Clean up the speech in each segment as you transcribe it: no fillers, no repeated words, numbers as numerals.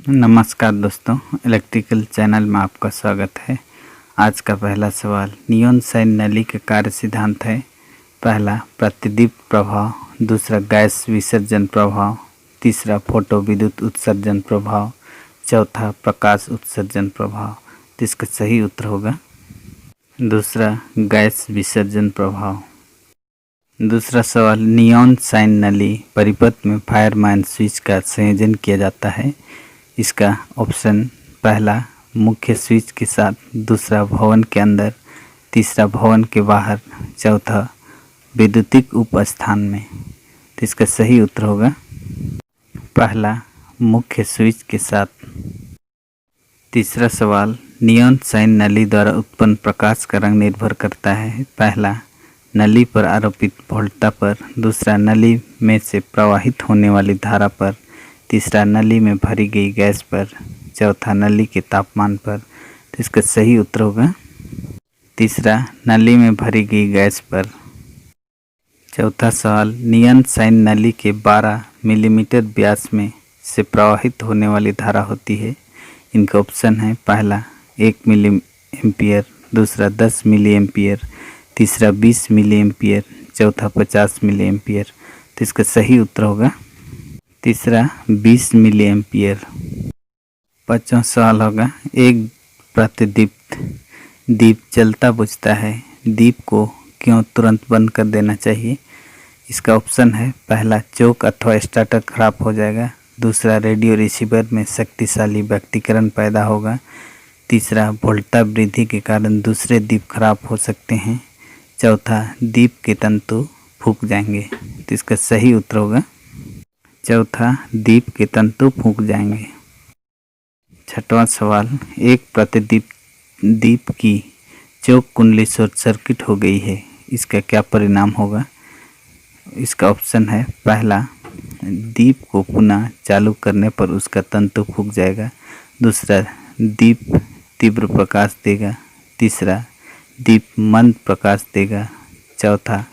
नमस्कार दोस्तों, electrical channel में आपका स्वागत है। आज का पहला सवाल, नियॉन साइन नली का कार्य सिद्धांत है। पहला प्रतिदीप्त प्रभाव, दूसरा गैस विसर्जन प्रभाव, तीसरा फोटो विद्युत उत्सर्जन प्रभाव, चौथा प्रकाश उत्सर्जन प्रभाव। तो इसका सही उत्तर होगा दूसरा, गैस विसर्जन प्रभाव। दूसरा सवाल, नियॉन साइन नली परिपथ में फायरमैन स्विच का संयोजन किया जाता है। इसका ऑप्शन पहला मुख्य स्विच के साथ, दूसरा भवन के अंदर, तीसरा भवन के बाहर, चौथा विद्युतिक उपस्थान में। तो इसका सही उत्तर होगा पहला, मुख्य स्विच के साथ। तीसरा सवाल, नियॉन साइन नली द्वारा उत्पन्न प्रकाश का रंग निर्भर करता है। पहला, नली पर आरोपित वोल्टता पर, दूसरा नली में से प्रवाहित होने वाली धारा पर, तीसरा नली में भरी गई गैस पर, चौथा नली के तापमान पर। तो इसका सही उत्तर होगा तीसरा, नली में भरी गई गैस पर। चौथा सवाल, नियॉन साइन नली के 12 मिलीमीटर व्यास में से प्रवाहित होने वाली धारा होती है। इनका ऑप्शन है पहला 1 मिली एम्पियर, दूसरा 10 मिली एम्पियर, तीसरा 20 मिली एम्पियर, चौथा 50 मिली एम्पियर। तो इसका सही उत्तर होगा तीसरा 20 मिली एम्पियर। पांचवा सवाल होगा, एक प्रतिदीप्त दीप जलता बुझता है, दीप को क्यों तुरंत बंद कर देना चाहिए। इसका ऑप्शन है पहला, चोक अथवा स्टार्टर खराब हो जाएगा, दूसरा रेडियो रिसीवर में शक्तिशाली व्यक्तिकरण पैदा होगा, तीसरा वोल्टता वृद्धि के कारण दूसरे दीप खराब हो सकते हैं, चौथा दीप के तंतु फूक जाएंगे। तो इसका सही उत्तर होगा चौथा, दीप के तंतु फूक जाएंगे। छठवां सवाल, एक प्रतिदीप की चोक कुंडली शॉर्ट सर्किट हो गई है, इसका क्या परिणाम होगा। इसका ऑप्शन है पहला, दीप को पुनः चालू करने पर उसका तंतु फूक जाएगा, दूसरा दीप तीव्र प्रकाश देगा, तीसरा दीप मंद प्रकाश देगा, चौथा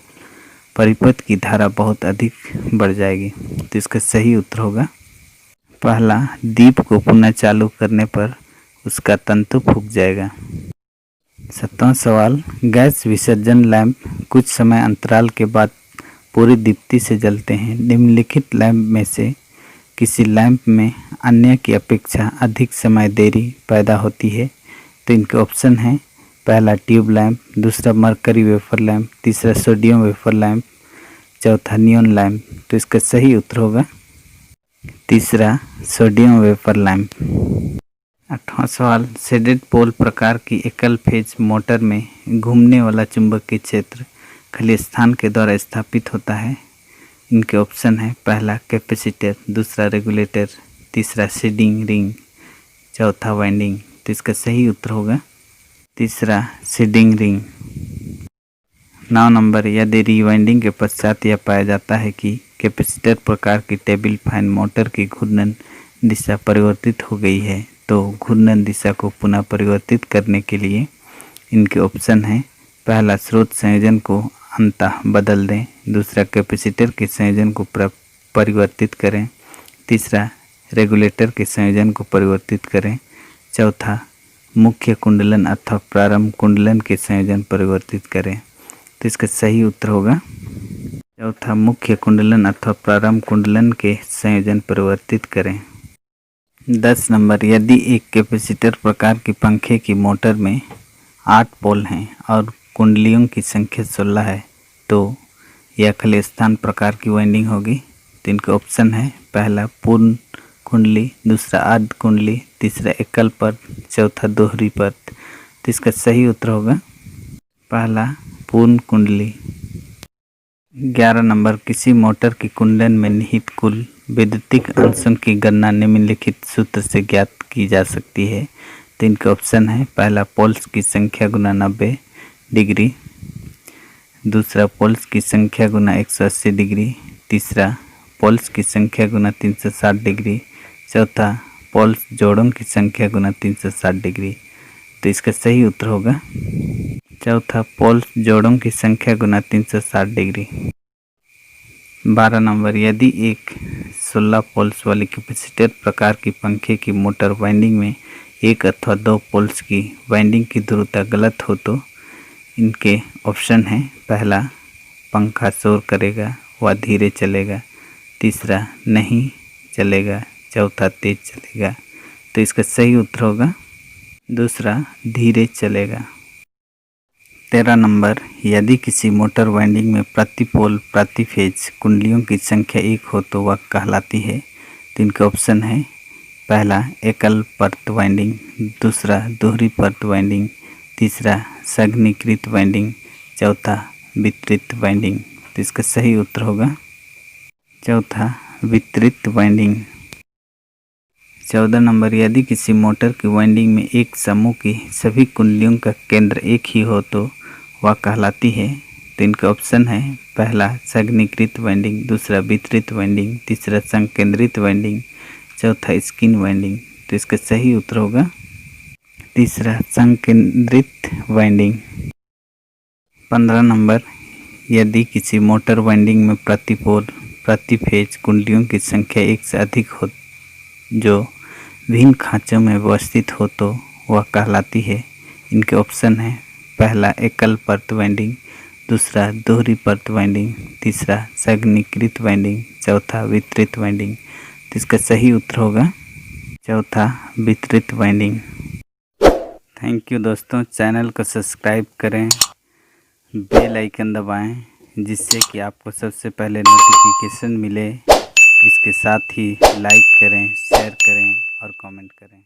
परिपथ की धारा बहुत अधिक बढ़ जाएगी। तो इसका सही उत्तर होगा पहला, दीप को पुनः चालू करने पर उसका तंतु फूक जाएगा। सातवां सवाल, गैस विसर्जन लैंप कुछ समय अंतराल के बाद पूरी दीप्ति से जलते हैं। निम्नलिखित लैंप में से किसी लैंप में अन्य की अपेक्षा अधिक समय देरी पैदा होती है। तो इनके ऑप्शन हैं पहला ट्यूब लैंप, दूसरा मरकरी वेफर लैंप, तीसरा सोडियम वेफर लैंप, चौथा नियॉन लैंप। तो इसका सही उत्तर होगा तीसरा, सोडियम वेफर लैंप। आठवां सवाल, शेडेड पोल प्रकार की एकल फेज मोटर में घूमने वाला चुंबकीय क्षेत्र खाली स्थान के द्वारा स्थापित होता है। इनके ऑप्शन है पहला कैपेसिटर, दूसरा रेगुलेटर, तीसरा सीडिंग रिंग, चौथा वाइंडिंग। तो इसका सही उत्तर होगा तीसरा, सीडिंग रिंग। 9 नंबर, यदि रीवाइंडिंग के पश्चात यह पाया जाता है कि कैपेसिटर प्रकार की टेबल फैन मोटर की घूर्णन दिशा परिवर्तित हो गई है, तो घूर्णन दिशा को पुनः परिवर्तित करने के लिए इनके ऑप्शन हैं पहला, स्रोत संयोजन को अंततः बदल दें, दूसरा कैपेसिटर के संयोजन को परिवर्तित करें, तीसरा रेगुलेटर के संयोजन को परिवर्तित करें, चौथा मुख्य कुंडलन अथवा प्रारंभ कुंडलन के संयोजन परिवर्तित करें। तो इसका सही उत्तर होगा चौथा, मुख्य कुंडलन अथवा प्रारंभ कुंडलन के संयोजन परिवर्तित करें। 10 नंबर, यदि एक कैपेसिटर प्रकार की पंखे की मोटर में 8 पोल हैं और कुंडलियों की संख्या 16 है, तो यह खाली स्थान प्रकार की वाइंडिंग होगी। तो इनके ऑप्शन है पहला पूर्ण कुंडली, दूसरा अर्ध कुंडली, तीसरा एकल पद, चौथा दोहरी पद। तो इसका सही उत्तर होगा पहला, पूर्ण कुंडली। 11 नंबर, किसी मोटर की कुंडलन में निहित कुल विद्युतिक अंशों की गणना निम्नलिखित सूत्र से ज्ञात की जा सकती है। तो इनके ऑप्शन है पहला, पोल्स की संख्या गुना 90 डिग्री, दूसरा पोल्स की संख्या गुना 180 डिग्री, तीसरा पोल्स की संख्या गुना 360 डिग्री, चौथा पोल्स जोड़ों की संख्या गुना 360 डिग्री। तो इसका सही उत्तर होगा चौथा, पोल्स जोड़ों की संख्या गुना 360 डिग्री। 12 नंबर, यदि एक 16 पोल्स वाली कैपेसिटर प्रकार की पंखे की मोटर वाइंडिंग में एक अथवा दो पोल्स की वाइंडिंग की ध्रुवता गलत हो तो इनके ऑप्शन हैं। पहला, पंखा शोर करेगा व धीरे चलेगा। तीसरा, नहीं चलेगा। चौथा, तेज चलेगा। तो इसका सही उत्तर होगा दूसरा, धीरे चलेगा। 13 नंबर, यदि किसी मोटर वाइंडिंग में प्रति पोल प्रति फेज कुंडलियों की संख्या 1 हो तो वह कहलाती है। तो इनके ऑप्शन है। पहला, एकल परत वाइंडिंग। दूसरा, दोहरी परत वाइंडिंग। तीसरा, संघनीकृत वाइंडिंग। चौथा, वितरित वाइंडिंग। तो इसका सही उत्तर होगा चौथा, वितरित वाइंडिंग। 14 नंबर, यदि किसी मोटर की वाइंडिंग में एक समूह की सभी कुंडलियों का केंद्र एक ही हो तो वह कहलाती है। तो इनके ऑप्शन है। पहला, संघनीकृत वाइंडिंग। दूसरा, वितरित वाइंडिंग। तीसरा, संकेंद्रित वाइंडिंग। चौथा, स्किन वाइंडिंग। तो इसका सही उत्तर होगा तीसरा, संकेंद्रित वाइंडिंग। 15 नंबर, यदि किसी मोटर वाइंडिंग में प्रति पोल प्रति फेज कुंडलियों की संख्या एक से अधिक हो जो विभिन्न खांचों में व्यवस्थित हो तो वह कहलाती है। इनके ऑप्शन है। पहला, एकल परत वाइंडिंग। दूसरा, दोहरी परत वाइंडिंग। तीसरा, संघनीकृत वाइंडिंग। चौथा, वितरित वाइंडिंग। तो इसका सही उत्तर होगा चौथा, वितरित वाइंडिंग। थैंक यू दोस्तों, चैनल को सब्सक्राइब करें, बेल आइकन दबाएं जिससे कि आपको सबसे पहले नोटिफिकेशन मिले। इसके साथ ही लाइक करें, शेयर करें और कमेंट करें।